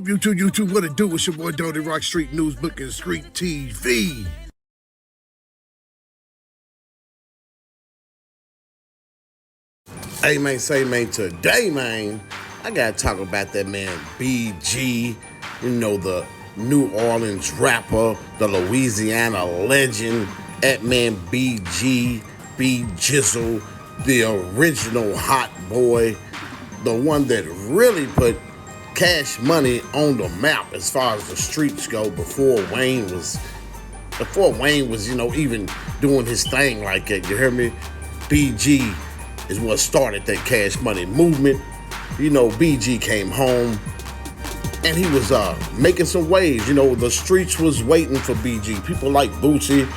YouTube, what it do? It's your boy Dirty Rock Street News Book and Street TV. Hey man, today man, I gotta talk about that man BG, the New Orleans rapper, the Louisiana legend, that man BG, B Jizzle, the original hot boy, the one that really put Cash Money on the map as far as the streets go before Wayne was even doing his thing like that. You hear me? BG is what started that Cash Money movement. BG came home and he was making some waves. The streets was waiting for BG. People like Bootsy,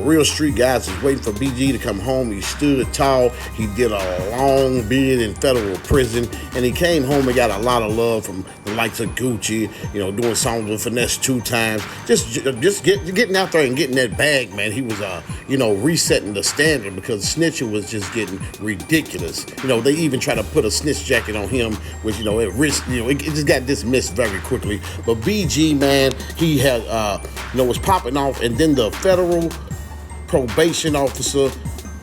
real street guys was waiting for BG to come home. He stood tall. He did a long bid in federal prison, and he came home and got a lot of love from the likes of Gucci, doing songs with Finesse 2 times. Just getting out there and getting that bag, man. He was, resetting the standard because snitching was just getting ridiculous. They even tried to put a snitch jacket on him, which, at risk, it just got dismissed very quickly. But BG, man, he had, was popping off, and then the federal probation officer,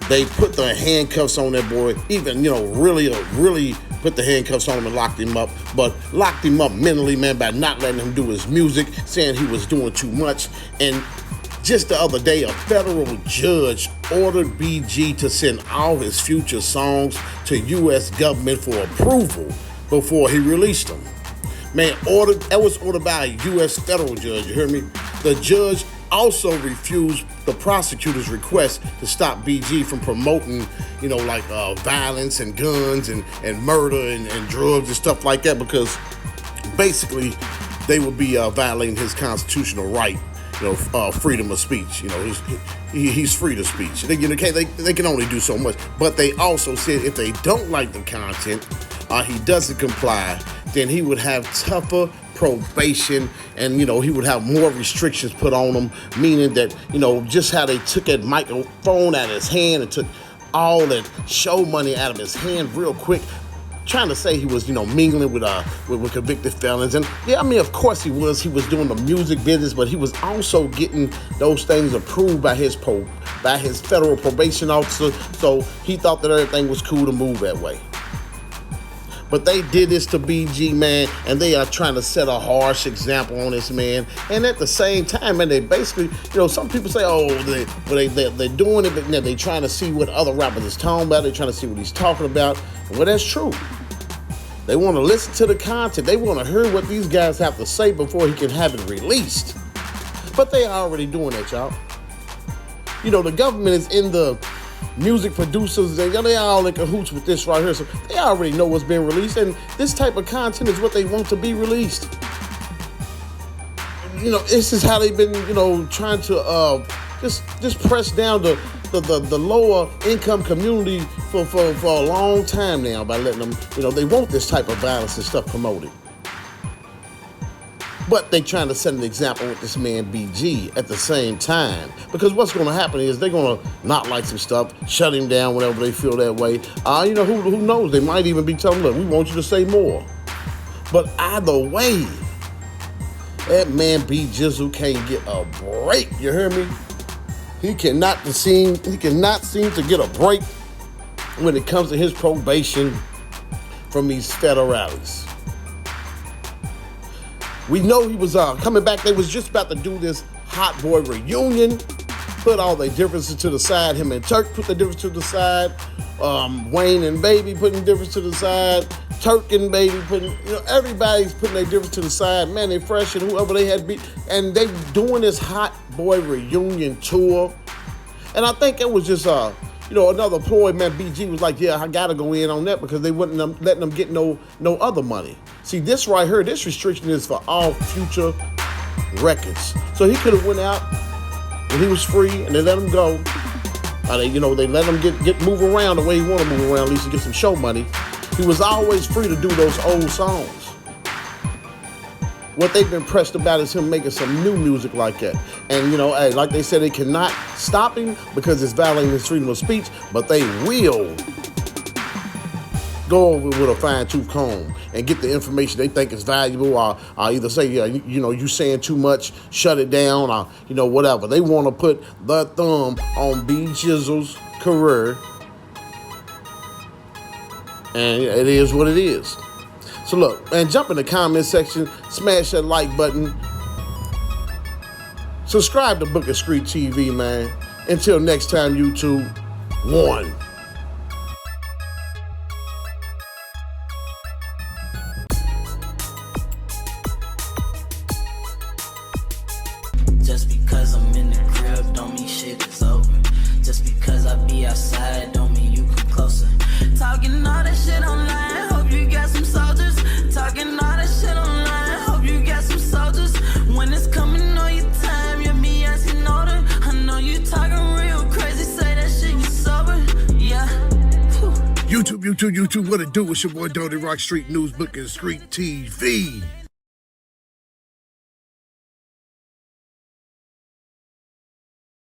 they put the handcuffs on that boy, even, really put the handcuffs on him and locked him up, but locked him up mentally, man, by not letting him do his music, saying he was doing too much. And just the other day, a federal judge ordered BG to send all his future songs to U.S. government for approval before he released them. Man, that was ordered by a U.S. federal judge, you hear me? The judge also refused the prosecutor's request to stop BG from promoting, violence and guns and murder and drugs and stuff like that, because basically they would be violating his constitutional right, freedom of speech. He's free to speech. They can only do so much. But they also said if they don't like the content, he doesn't comply, then he would have tougher probation, and he would have more restrictions put on him, meaning that just how they took that microphone out of his hand and took all that show money out of his hand real quick, trying to say he was mingling with convicted felons. And yeah, I mean, of course he was doing the music business, but he was also getting those things approved by his federal probation officer, so he thought that everything was cool to move that way. But they did this to BG, man, and they are trying to set a harsh example on this man. And at the same time, man, they basically, some people say, they're doing it, but they're trying to see what other rappers is talking about. They're trying to see what he's talking about. Well, that's true. They want to listen to the content. They want to hear what these guys have to say before he can have it released. But they are already doing that, y'all. The government is in the music producers, they all in cahoots with this right here, so they already know what's being released, and this type of content is what they want to be released. This is how they've been, trying to just press down the lower income community for a long time now by letting them, they want this type of violence and stuff promoted. But they trying to set an example with this man BG at the same time. Because what's going to happen is they're going to not like some stuff, shut him down whenever they feel that way. Who knows? They might even be telling him, look, we want you to say more. But either way, that man B Jizzle can't get a break. You hear me? He cannot seem to get a break when it comes to his probation from these federales. We know he was coming back. They was just about to do this hot boy reunion, put all their differences to the side. Him and Turk put the difference to the side. Wayne and Baby putting difference to the side. Turk and Baby putting, everybody's putting their difference to the side. Man, they Fresh and whoever they had beat. And they doing this hot boy reunion tour. And I think it was just, another ploy. Man, BG was like, yeah, I got to go in on that because they wouldn't letting them get no other money. See, this right here, this restriction is for all future records. So he could have went out when he was free and they let him go. They let him get move around the way he want to move around, at least to get some show money. He was always free to do those old songs. What they've been pressed about is him making some new music like that. And, like they said, they cannot stop him because it's violating his freedom of speech, but they will go over it with a fine-tooth comb and get the information they think is valuable, or either say, yeah, you saying too much, shut it down, or whatever. They want to put the thumb on B Jizzle's career, and it is what it is. So look, man, jump in the comment section, smash that like button, subscribe to Book and Street TV, man. Until next time, YouTube, one. Just because I'm in the crib don't mean shit is over. Just because I be outside don't mean you come closer. Talking all that shit online, hope you got some soldiers. Talking all that shit online, hope you got some soldiers. When it's coming on your time, you'll be asking older. I know you talking real crazy, say that shit you sober. Yeah. Whew. YouTube, what it do? It's your boy Dirty Rock Street News, Book and Street TV.